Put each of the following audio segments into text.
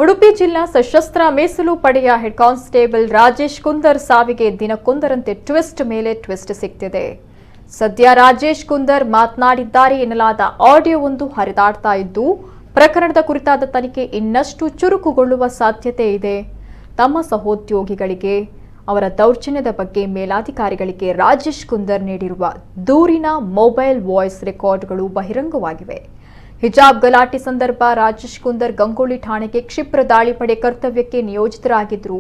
ಉಡುಪಿ ಜಿಲ್ಲಾ ಸಶಸ್ತ್ರ ಮೀಸಲು ಪಡೆಯ ಹೆಡ್ ಕಾನ್ಸ್ಟೇಬಲ್ ರಾಜೇಶ್ ಕುಂದರ್ ಸಾವಿಗೆ ದಿನಕ್ಕೊಂದರಂತೆ ಟ್ವಿಸ್ಟ್ ಮೇಲೆ ಟ್ವಿಸ್ಟ್ ಸಿಗ್ತಿದೆ. ಸದ್ಯ ರಾಜೇಶ್ ಕುಂದರ್ ಮಾತನಾಡಿದ್ದಾರೆ ಎನ್ನಲಾದ ಆಡಿಯೋವೊಂದು ಹರಿದಾಡ್ತಾ ಇದ್ದು, ಪ್ರಕರಣದ ಕುರಿತಾದ ತನಿಖೆ ಇನ್ನಷ್ಟು ಚುರುಕುಗೊಳ್ಳುವ ಸಾಧ್ಯತೆ ಇದೆ. ತಮ್ಮ ಸಹೋದ್ಯೋಗಿಗಳಿಗೆ ಅವರ ದೌರ್ಜನ್ಯದ ಬಗ್ಗೆ ಮೇಲಾಧಿಕಾರಿಗಳಿಗೆ ರಾಜೇಶ್ ಕುಂದರ್ ನೀಡಿರುವ ದೂರಿನ ಮೊಬೈಲ್ ವಾಯ್ಸ್ ರೆಕಾರ್ಡ್ಗಳು ಬಹಿರಂಗವಾಗಿವೆ. ಹಿಜಾಬ್ ಗಲಾಟೆ ಸಂದರ್ಭ ರಾಜೇಶ್ ಕುಂದರ್ ಗಂಗೊಳ್ಳಿ ಠಾಣೆಗೆ ಕ್ಷಿಪ್ರ ದಾಳಿ ಪಡೆ ಕರ್ತವ್ಯಕ್ಕೆ ನಿಯೋಜಿತರಾಗಿದ್ದರು.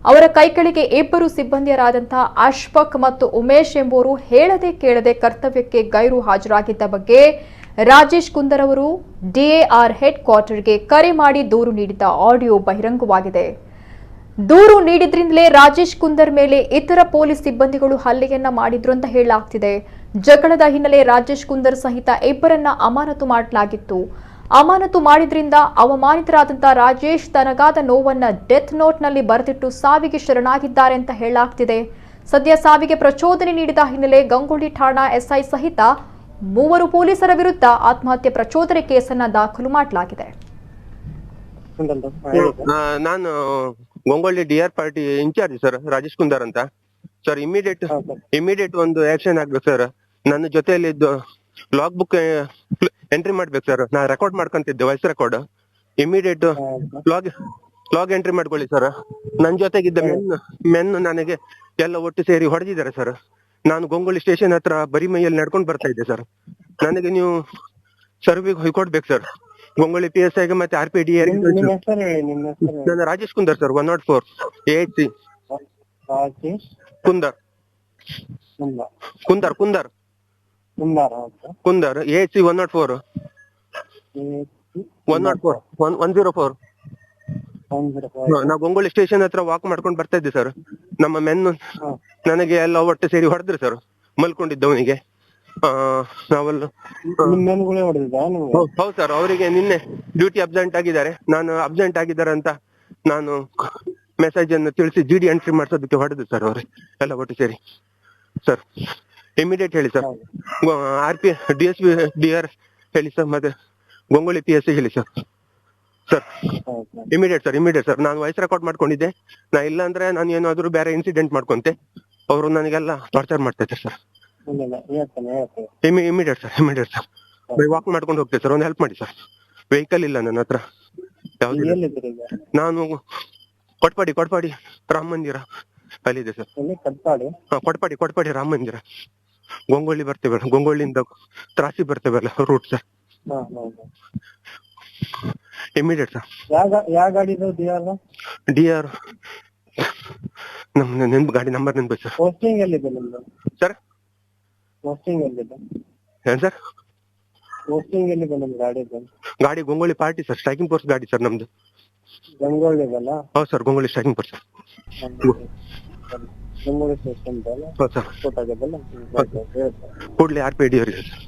ಅವರ ಕೈಕೆಳಗೆ ಇಬ್ಬರು ಸಿಬ್ಬಂದಿಯರಾದಂತಹ ಅಶ್ಫಕ್ ಮತ್ತು ಉಮೇಶ್ ಎಂಬುವರು ಹೇಳದೆ ಕೇಳದೆ ಕರ್ತವ್ಯಕ್ಕೆ ಗೈರು ಹಾಜರಾಗಿದ್ದ ಬಗ್ಗೆ ರಾಜೇಶ್ ಕುಂದರ್ ಅವರು ಡಿಎಆರ್ ಹೆಡ್ ಕ್ವಾರ್ಟರ್ಗೆ ಕರೆ ಮಾಡಿ ದೂರು ನೀಡಿದ್ದ ಆಡಿಯೋ ಬಹಿರಂಗವಾಗಿದೆ. ದೂರು ನೀಡಿದ್ರಿಂದಲೇ ರಾಜೇಶ್ ಕುಂದರ್ ಮೇಲೆ ಇತರ ಪೊಲೀಸ್ ಸಿಬ್ಬಂದಿಗಳು ಹಲ್ಲೆಯನ್ನ ಮಾಡಿದ್ರು ಅಂತ ಹೇಳಲಾಗ್ತಿದೆ. ಜಗಳದ ಹಿನ್ನೆಲೆ ರಾಜೇಶ್ ಕುಂದರ್ ಸಹಿತ ಇಬ್ಬರನ್ನ ಅಮಾನತು ಮಾಡಲಾಗಿತ್ತು. ಅಮಾನತು ಮಾಡಿದ್ರಿಂದ ಅವಮಾನಿತರಾದಂತಹ ರಾಜೇಶ್ ತನಗಾದ ನೋವನ್ನ ಡೆತ್ ನೋಟ್ನಲ್ಲಿ ಬರೆದಿಟ್ಟು ಸಾವಿಗೆ ಶರಣಾಗಿದ್ದಾರೆ ಅಂತ ಹೇಳಲಾಗ್ತಿದೆ. ಸದ್ಯ ಸಾವಿಗೆ ಪ್ರಚೋದನೆ ನೀಡಿದ ಹಿನ್ನೆಲೆ ಗಂಗೊಳ್ಳಿ ಠಾಣಾ ಎಸ್ಐ ಸಹಿತ 3 ಪೊಲೀಸರ ವಿರುದ್ಧ ಆತ್ಮಹತ್ಯೆ ಪ್ರಚೋದನೆ ಕೇಸನ್ನ ದಾಖಲು ಮಾಡಲಾಗಿದೆ. ನಾನು Gangolli DR party incharge sir, Rajesh Kundar ಅಂತ ಸರ್. ಇಮಿಡಿಯೇಟ್ ಒಂದು ಆಕ್ಷನ್ ಆಗ್ಬೇಕು ಸರ್. ನನ್ನ ಜೊತೆಯಲ್ಲಿ ಲಾಗ್ ಬುಕ್ ಎಂಟ್ರಿ ಮಾಡ್ಬೇಕು ಸರ್. ನಾ ರೆಕಾರ್ಡ್ ಮಾಡ್ಕೊಂತಿದ್ದೆ, voice record. Immediate log entry ಮಾಡ್ಕೊಳ್ಳಿ ಸರ್. ನನ್ನ ಜೊತೆಗಿದ್ದ ಮೆನ್ ನನಗೆ ಎಲ್ಲ ಒಟ್ಟು ಸೇರಿ ಹೊಡೆದಿದ್ದಾರೆ ಸರ್. ನಾನು ಗಂಗೊಳ್ಳಿ ಸ್ಟೇಷನ್ ಹತ್ರ ಬರಿ ಮೈಯಲ್ಲಿ ನಡ್ಕೊಂಡು ಬರ್ತಾ ಇದ್ದೆ ಸರ್. ನನಗೆ ನೀವು ಸರ್ವಿಗೆ ಹೊಯ್ಕೊಡ್ಬೇಕು ಸರ್. ಗಂಗೊಳ್ಳಿ PSI ಗೆ ಮತ್ತೆ RPD ನನ್ನ Rajesh Kundar sir, 104 AHC Kundar AHC 104 104. ನಾವು ಗಂಗೊಳ್ಳಿ ಸ್ಟೇಷನ್ ಹತ್ರ ವಾಕ್ ಮಾಡ್ಕೊಂಡು ಬರ್ತಾ ಇದ್ದೆ ಸರ್. ನಮ್ಮ ಮೆನ್ನು ನನಗೆ ಎಲ್ಲ ಒಟ್ಟು ಸೇರಿ ಹೊಡೆದ್ರು ಸರ್, ಮಲ್ಕೊಂಡಿದ್ದವನಿಗೆ. ನಾವೆಲ್ಲ ಹೌದು ಸರ್. ಅವರಿಗೆ ನಿನ್ನೆ ಡ್ಯೂಟಿ ಅಬ್ಸೆಂಟ್ ಆಗಿದ್ದಾರೆ, ನಾನು ಅಬ್ಸೆಂಟ್ ಆಗಿದ್ದಾರೆ ಅಂತ ನಾನು ಮೆಸೇಜ್ ಅನ್ನು ತಿಳಿಸಿ GD ಎಂಟ್ರಿ ಮಾಡ್ಸೋದಕ್ಕೆ ಹೊಡೆದು ಸರ್ ಅವ್ರೆ ಎಲ್ಲ ಒಟ್ಟು ಸೇರಿ ಸರ್. ಇಮಿಡಿಯೇಟ್ ಹೇಳಿ ಸರ್. DSP DR ಹೇಳಿ ಸರ್, ಮತ್ತೆ ಗಂಗೊಳ್ಳಿ PSI ಹೇಳಿ ಸರ್. Immediate sir. ನಾನು ವಾಯ್ಸ್ ರೆಕಾರ್ಡ್ ಮಾಡ್ಕೊಂಡಿದ್ದೆ. ನಾ ಇಲ್ಲ ಅಂದ್ರೆ ನಾನು ಏನಾದ್ರು ಬೇರೆ ಇನ್ಸಿಡೆಂಟ್ ಮಾಡ್ಕೊಂತೆ. ಅವರು ನನಗೆಲ್ಲ ಟಾರ್ಚರ್ ಮಾಡ್ತಾ ಇದ್ದಾರೆ ಸರ್. Immediate sir. ವಾಕ್ ಮಾಡ್ಕೊಂಡು ಹೋಗ್ತೇವೆ ಸರ್. ಒಂದು ಹೆಲ್ಪ್ ಮಾಡಿ ಸರ್. ವೆಹಿಕಲ್ ಇಲ್ಲ ನನ್ನ ಹತ್ರ. ನಾನು ಕೊಟ್ಪಾಡಿ ರಾಮ ಮಂದಿರ ಅಲ್ಲಿದೆ ಸರ್. ಕೊಟ್ಪಾಡಿ ರಾಮ ಮಂದಿರ. ಗಂಗೊಳ್ಳಿ ಬರ್ತೇವಲ್ಲ, ಗಂಗೊಳ್ಳಿಯಿಂದ ತ್ರಾಸಿ ಬರ್ತೇವಲ್ಲ route sir. Immediate sir. DR ನಮ್ಮ ಗಾಡಿ ನಂಬರ್ ನೆನ್ಬೇಕು ಸರ್. ಸರ್ ಏನ್ ಸರ್? ಗಾಡಿ Gangolli party sir, striking force ಗಾಡಿ ಸರ್ ನಮ್ದು. ಹೌದು sir, Gangolli striking force sir. ಹೌದು ಸರ್. ಕೂಡ್ಲೆ RPD ಅವರಿಗೆ ಸರ್.